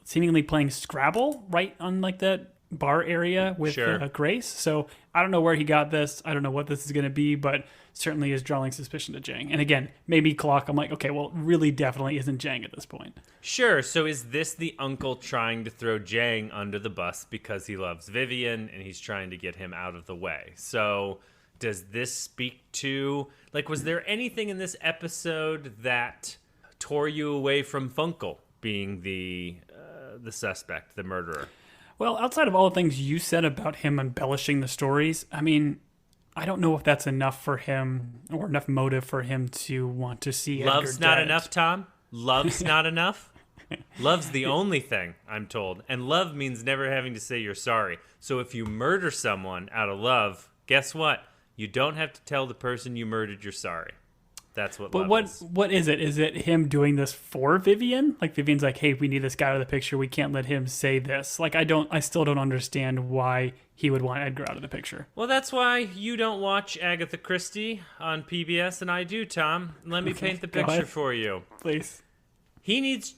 seemingly playing Scrabble right on like that bar area with Grace. So I don't know where he got this. I don't know what this is going to be, but certainly is drawing suspicion to Jang. And again, maybe clock. I'm like, okay, well, really definitely isn't Jang at this point. Sure. So is this the uncle trying to throw Jang under the bus because he loves Vivian and he's trying to get him out of the way? So does this speak to, like, was there anything in this episode that tore you away from Funkel being the suspect, the murderer? Well, outside of all the things you said about him embellishing the stories, I mean, I don't know if that's enough for him or enough motive for him to want to see Love's Edgar not dead. enough, Tom? Love's not enough? Love's the only thing, I'm told. And love means never having to say you're sorry. So if you murder someone out of love, guess what? You don't have to tell the person you murdered you're sorry. That's what love is. But what is it? Is it him doing this for Vivian? Like Vivian's like, hey, we need this guy out of the picture. We can't let him say this. Like I still don't understand why he would want Edgar out of the picture. Well, that's why you don't watch Agatha Christie on PBS and I do, Tom. Let me paint the picture for you. Please. He needs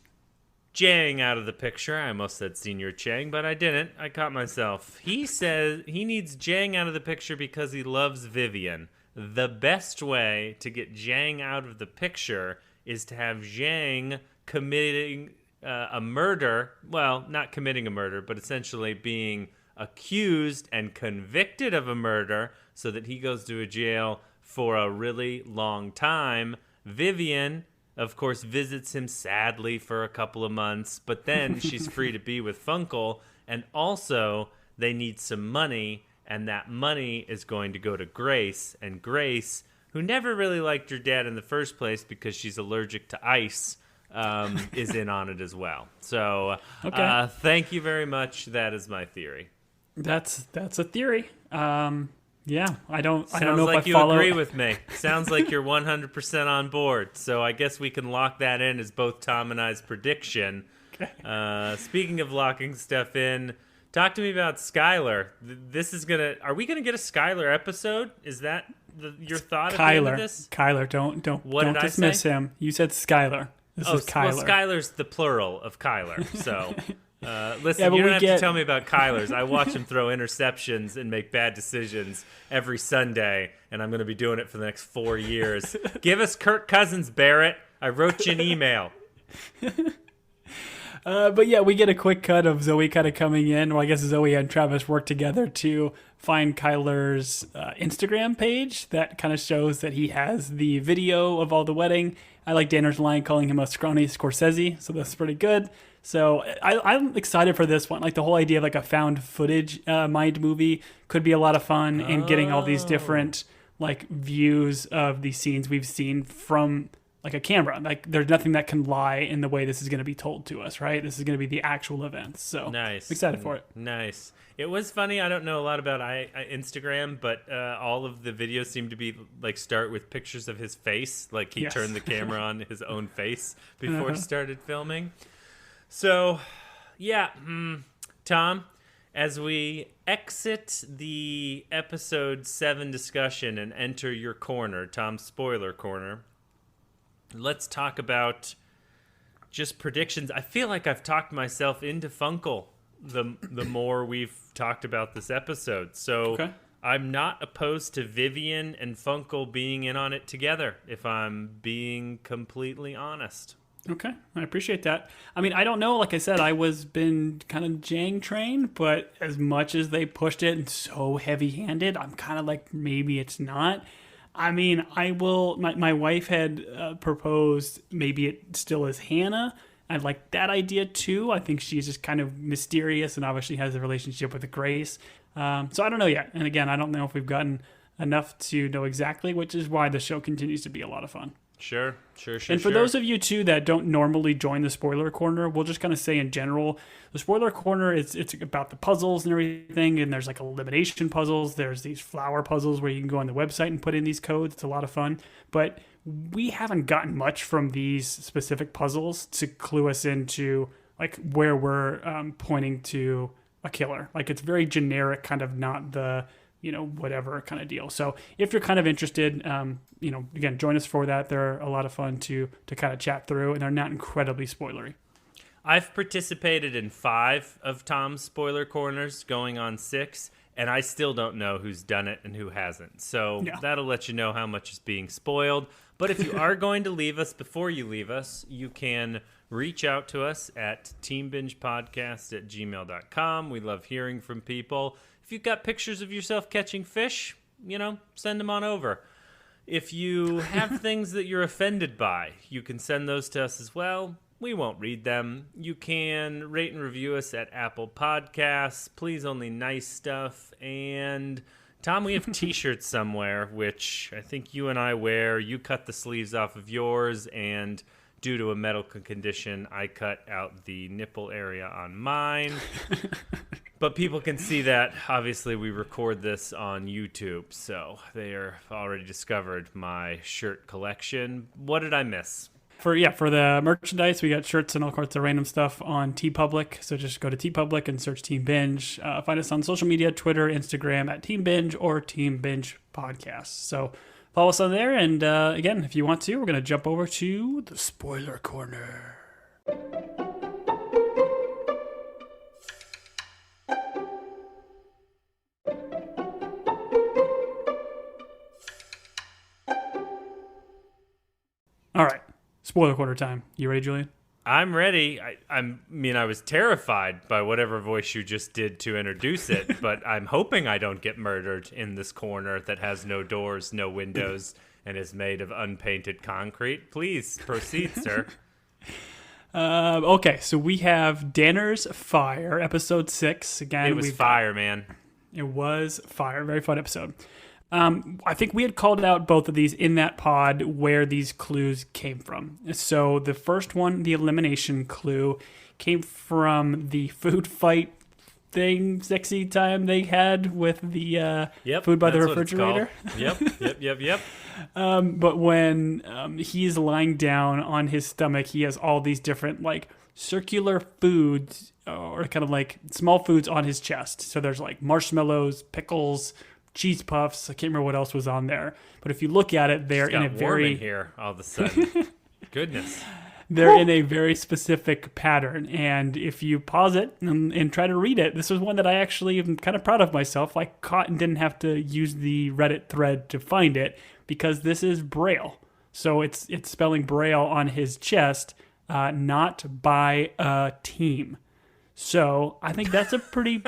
Jang out of the picture. I almost said Senior Chang, but I didn't. I caught myself. He says he needs Jang out of the picture because he loves Vivian. The best way to get Jang out of the picture is to have Jang committing a murder. Well, not committing a murder, but essentially being accused and convicted of a murder so that he goes to a jail for a really long time. Vivian, of course, visits him sadly for a couple of months, but then she's free to be with Funkel, and also they need some money, and that money is going to go to Grace, and Grace, who never really liked her dad in the first place because she's allergic to ice, is in on it as well. So thank you very much. That is my theory. That's a theory. Yeah, I don't know Sounds like if I you follow. agree with me. Sounds like you're 100% on board. So I guess we can lock that in as both Tom and I's prediction. Okay. Speaking of locking stuff in, talk to me about Skylar. Are we gonna get a Skylar episode? Is that your thought at the end of this? Kyler, don't dismiss him. You said Skylar. This is Kyler. Well, Skylar's the plural of Kyler. So listen, Yeah, you don't have to tell me about Kyler's. I watch him throw interceptions and make bad decisions every Sunday, and I'm going to be doing it for the next 4 years. Give us Kirk Cousins, Barrett. I wrote you an email. But yeah, we get a quick cut of Zoe kind of coming in. Well, I guess Zoe and Travis work together to find Kyler's Instagram page that kind of shows that he has the video of all the wedding. I like Danner's line calling him a scrawny Scorsese, so that's pretty good. So I'm excited for this one. Like the whole idea of like a found footage mind movie could be a lot of fun, and getting all these different like views of these scenes we've seen from like a camera. Like there's nothing that can lie in the way this is going to be told to us, right? This is going to be the actual events. So nice. I'm excited for it. Nice. It was funny. I don't know a lot about Instagram, but all of the videos seem to be like start with pictures of his face. Like he turned the camera on his own face before he started filming. So, yeah, Tom, as we exit the episode 7 discussion and enter your corner, Tom's spoiler corner, let's talk about just predictions. I feel like I've talked myself into Funkle the more we've talked about this episode. So I'm not opposed to Vivian and Funkle being in on it together, if I'm being completely honest. Okay, I appreciate that. I mean, I don't know. Like I said, I was been kind of Jang trained, but as much as they pushed it and so heavy-handed, I'm kind of like, maybe it's not. I mean, I will. My wife had proposed maybe it still is Hannah. I like that idea too. I think she's just kind of mysterious and obviously has a relationship with Grace. So I don't know yet. And again, I don't know if we've gotten enough to know exactly, which is why the show continues to be a lot of fun. Sure. And for those of you, too, that don't normally join the spoiler corner, we'll just kind of say in general, the spoiler corner, it's about the puzzles and everything, and there's like elimination puzzles. There's these flower puzzles where you can go on the website and put in these codes. It's a lot of fun. But we haven't gotten much from these specific puzzles to clue us into like where we're pointing to a killer. Like it's very generic, kind of not the whatever kind of deal. So if you're kind of interested, again, join us for that. They're a lot of fun to kind of chat through, and they're not incredibly spoilery. I've participated in 5 of Tom's spoiler corners, going on 6, and I still don't know who's done it and who hasn't. So that'll let you know how much is being spoiled. But if you are going to leave us, before you leave us, you can reach out to us at teambingepodcast@gmail.com. We love hearing from people. If you've got pictures of yourself catching fish, send them on over. If you have things that you're offended by, you can send those to us as well. We won't read them. You can rate and review us at Apple Podcasts. Please, only nice stuff. And Tom, we have t-shirts somewhere, which I think you and I wear. You cut the sleeves off of yours, and due to a medical condition, I cut out the nipple area on mine. But people can see that. Obviously, we record this on YouTube, so they are already discovered my shirt collection. What did I miss? For the merchandise, we got shirts and all sorts of random stuff on TeePublic. So just go to TeePublic and search Team Binge. Find us on social media, Twitter, Instagram at Team Binge or Team Binge Podcast. So follow us on there. And again, if you want to, we're going to jump over to the spoiler corner. All right. Spoiler corner time. You ready, Julian? I'm ready. I was terrified by whatever voice you just did to introduce it, but I'm hoping I don't get murdered in this corner that has no doors, no windows, and is made of unpainted concrete. Please proceed, sir. Okay, so we have Danner's Fire, episode 6. Again, it was fire, man. It was fire. Very fun episode. I think we had called out both of these in that pod where these clues came from. So the first one, the elimination clue, came from the food fight thing, sexy time they had with the food by the refrigerator. Yep. But when he's lying down on his stomach, he has all these different like circular foods or kind of like small foods on his chest. So there's like marshmallows, pickles, cheese puffs. I can't remember what else was on there. But if you look at it, they're in a very in here all of a sudden. Goodness. They're in a very specific pattern. And if you pause it and try to read it, this was one that I actually am kind of proud of myself. I caught and didn't have to use the Reddit thread to find it because this is Braille. So it's spelling Braille on his chest not by a team. So I think that's a pretty...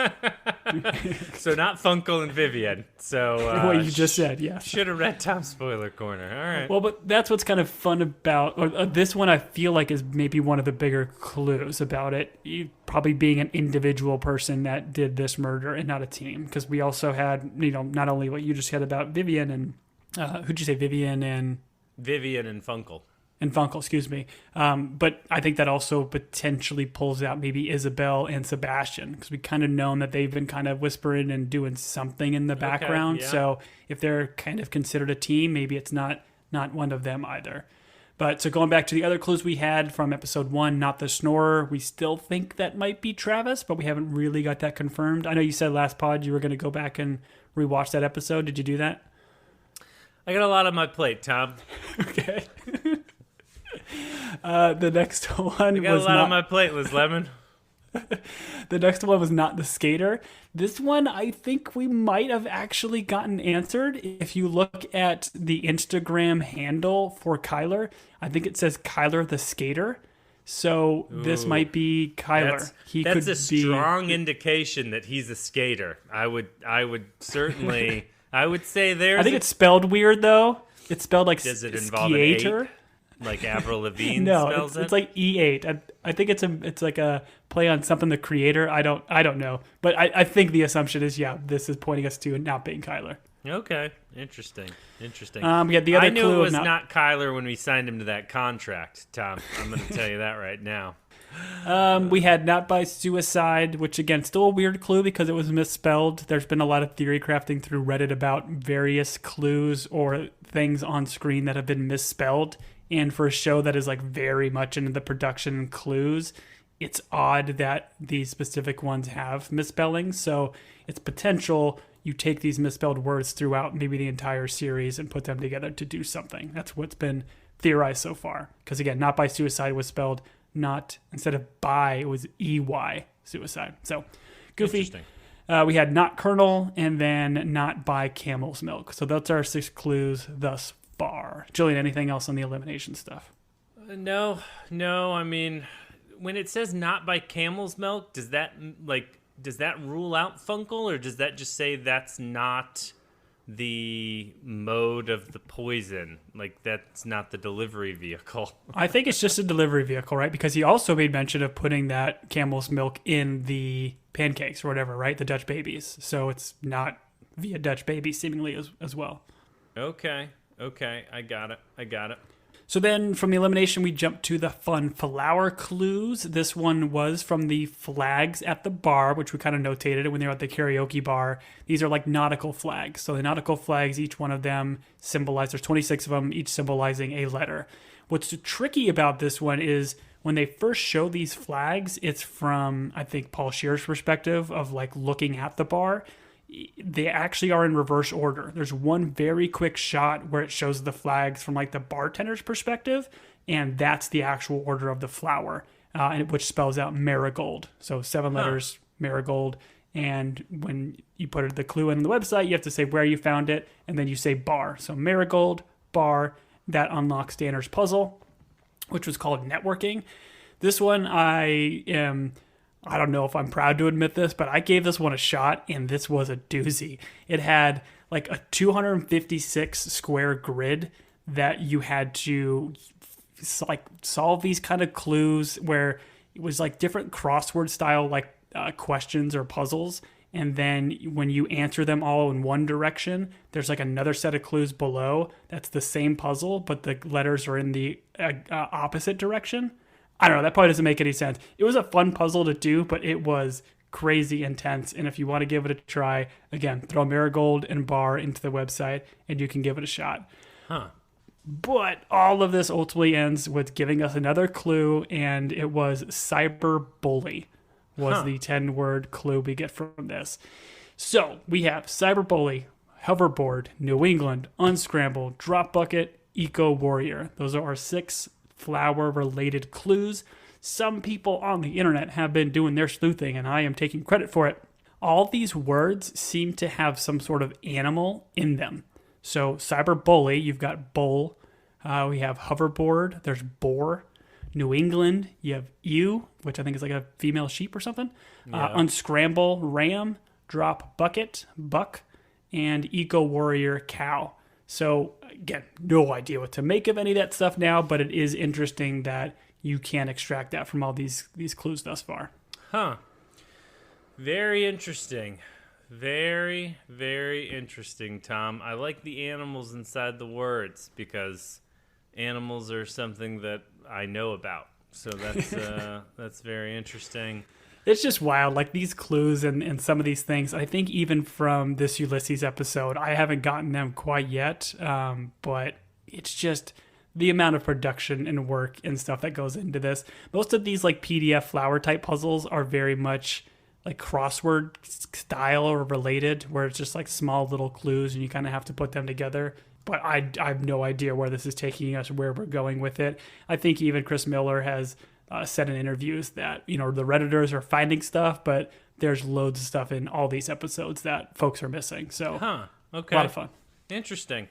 So not Funkel and Vivian. So what you just said, yes. Should have read Tom's spoiler corner. All right. Well, but that's what's kind of fun about this one. I feel like is maybe one of the bigger clues about it. Probably being an individual person that did this murder and not a team. Because we also had, not only what you just said about Vivian and who'd you say, Vivian and Funkel. And Funkel, excuse me. But I think that also potentially pulls out maybe Isabel and Sebastian, because we kind of known that they've been kind of whispering and doing something in the background. Yeah. So if they're kind of considered a team, maybe it's not one of them either. But so going back to the other clues we had from episode 1, not the snorer, we still think that might be Travis, but we haven't really got that confirmed. I know you said last pod you were going to go back and rewatch that episode. Did you do that? I got a lot on my plate, Tom. Okay. The next one I got a lot on my plate, Liz Lemon. The next one was not the skater. This one, I think we might have actually gotten answered. If you look at the Instagram handle for Kyler, I think it says Kyler the skater. So this might be Kyler. That's a strong indication that he's a skater. I would certainly. I would say there's. I think it's spelled weird though. It's spelled like does it involve an skater. 8? Like Avril Lavigne No, spells it's like E8. I think it's like a play on something the creator. I don't know, but I think the assumption is this is pointing us to not being Kyler. Okay, interesting. We had the other I knew clue it was not Kyler when we signed him to that contract, Tom. I'm going to tell you that right now. We had not by suicide, which again, still a weird clue because it was misspelled. There's been a lot of theory crafting through Reddit about various clues or things on screen that have been misspelled. And for a show that is like very much into the production clues, it's odd that these specific ones have misspellings. So it's potential you take these misspelled words throughout maybe the entire series and put them together to do something. That's what's been theorized so far. Because again, not by suicide was spelled not, instead of by, it was EY suicide. So goofy. We had not Colonel and then not by camel's milk. So those are 6 clues thus far. Julian, anything else on the elimination stuff? No. I mean, when it says not by camel's milk, does that rule out Funkel, or does that just say that's not the mode of the poison? Like, that's not the delivery vehicle. I think it's just a delivery vehicle, right? Because he also made mention of putting that camel's milk in the pancakes or whatever, right? The Dutch babies. So it's not via Dutch babies seemingly as well. Okay, I got it. So then from the elimination, we jump to the fun flower clues. This one was from the flags at the bar, which we kind of notated when they were at the karaoke bar. These are like nautical flags. So the nautical flags, each one of them there's 26 of them, each symbolizing a letter. What's tricky about this one is when they first show these flags, it's from, I think, Paul Scheer's perspective of like looking at the bar. They actually are in reverse order. There's one very quick shot where it shows the flags from like the bartender's perspective, and that's the actual order of the flower, which spells out marigold. So 7 letters, marigold. And when you put the clue in the website, you have to say where you found it, and then you say bar. So marigold, bar, that unlocks Danner's puzzle, which was called networking. This one I don't know if I'm proud to admit this, but I gave this one a shot, and this was a doozy. It had like a 256 square grid that you had to like solve these kind of clues where it was like different crossword style like questions or puzzles. And then when you answer them all in one direction, there's like another set of clues below that's the same puzzle, but the letters are in the opposite direction. I don't know. That probably doesn't make any sense. It was a fun puzzle to do, but it was crazy intense. And if you want to give it a try, again, throw marigold and bar into the website and you can give it a shot. But all of this ultimately ends with giving us another clue, and it was cyberbully was the 10-word clue we get from this. So we have cyberbully, hoverboard, New England, unscramble, drop bucket, eco warrior. Those are our 6 flower-related clues. Some people on the internet have been doing their sleuthing, and I am taking credit for it. All these words seem to have some sort of animal in them. So cyberbully, you've got bull. We have hoverboard. There's boar. New England, you have ewe, which I think is like a female sheep or something. Unscramble, ram. Drop bucket, buck. And eco warrior, cow. So again, no idea what to make of any of that stuff now, but it is interesting that you can extract that from all these clues thus far. Huh. Very interesting. Very, very interesting, Tom. I like the animals inside the words because animals are something that I know about. So that's that's very interesting. It's just wild, like these clues and some of these things. I think even from this Ulysses episode, I haven't gotten them quite yet, but it's just the amount of production and work and stuff that goes into this. Most of these like PDF flower type puzzles are very much like crossword style or related, where it's just like small little clues and you kind of have to put them together. But I have no idea where this is taking us, where we're going with it. I think even Chris Miller has said in interviews that, the Redditors are finding stuff, but there's loads of stuff in all these episodes that folks are missing. So, okay. A lot of fun. Interesting.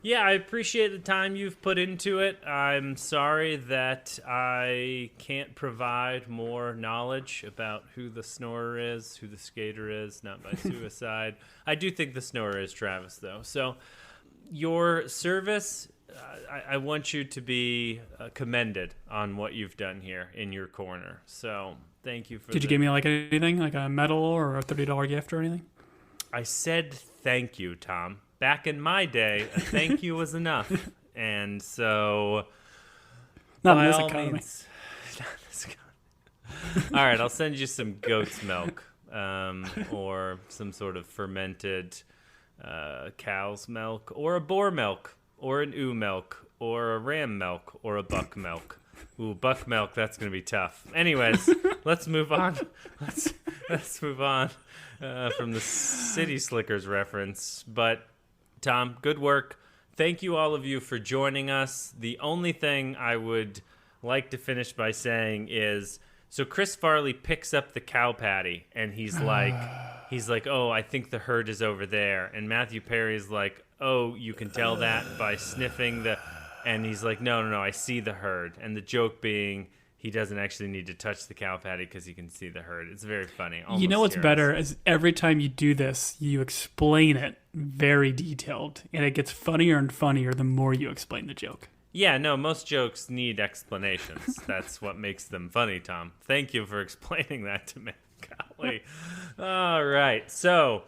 Yeah, I appreciate the time you've put into it. I'm sorry that I can't provide more knowledge about who the snorer is, who the skater is, not by suicide. I do think the snorer is Travis, though. So your service, I want you to be commended on what you've done here in your corner. So thank you for Did you give me like anything, like a medal or a $30 gift or anything? I said thank you, Tom. Back in my day, a thank you was enough. And so, Not in this economy. Not in this economy. All right, I'll send you some goat's milk or some sort of fermented cow's milk or a boar milk or an ewe milk or a ram milk or a buck milk. Ooh, buck milk, that's going to be tough. Anyways, let's move on. Let's move on from the City Slickers reference. But Tom, good work. Thank you, all of you, for joining us. The only thing I would like to finish by saying is, so Chris Farley picks up the cow patty, and he's like, oh, I think the herd is over there. And Matthew Perry's like, oh, you can tell that by sniffing the... And he's like, no, I see the herd. And the joke being, he doesn't actually need to touch the cow patty because he can see the herd. It's very funny. You know what's better is every time you do this, you explain it very detailed, and it gets funnier and funnier the more you explain the joke. Yeah, no, most jokes need explanations. That's what makes them funny, Tom. Thank you for explaining that to me. Golly. All right, so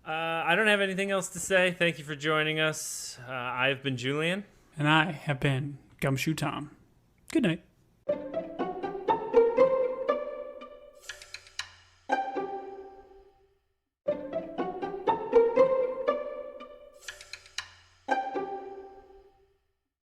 I don't have anything else to say. Thank you for joining us. I've been Julian. And I have been Gumshoe Tom. Good night.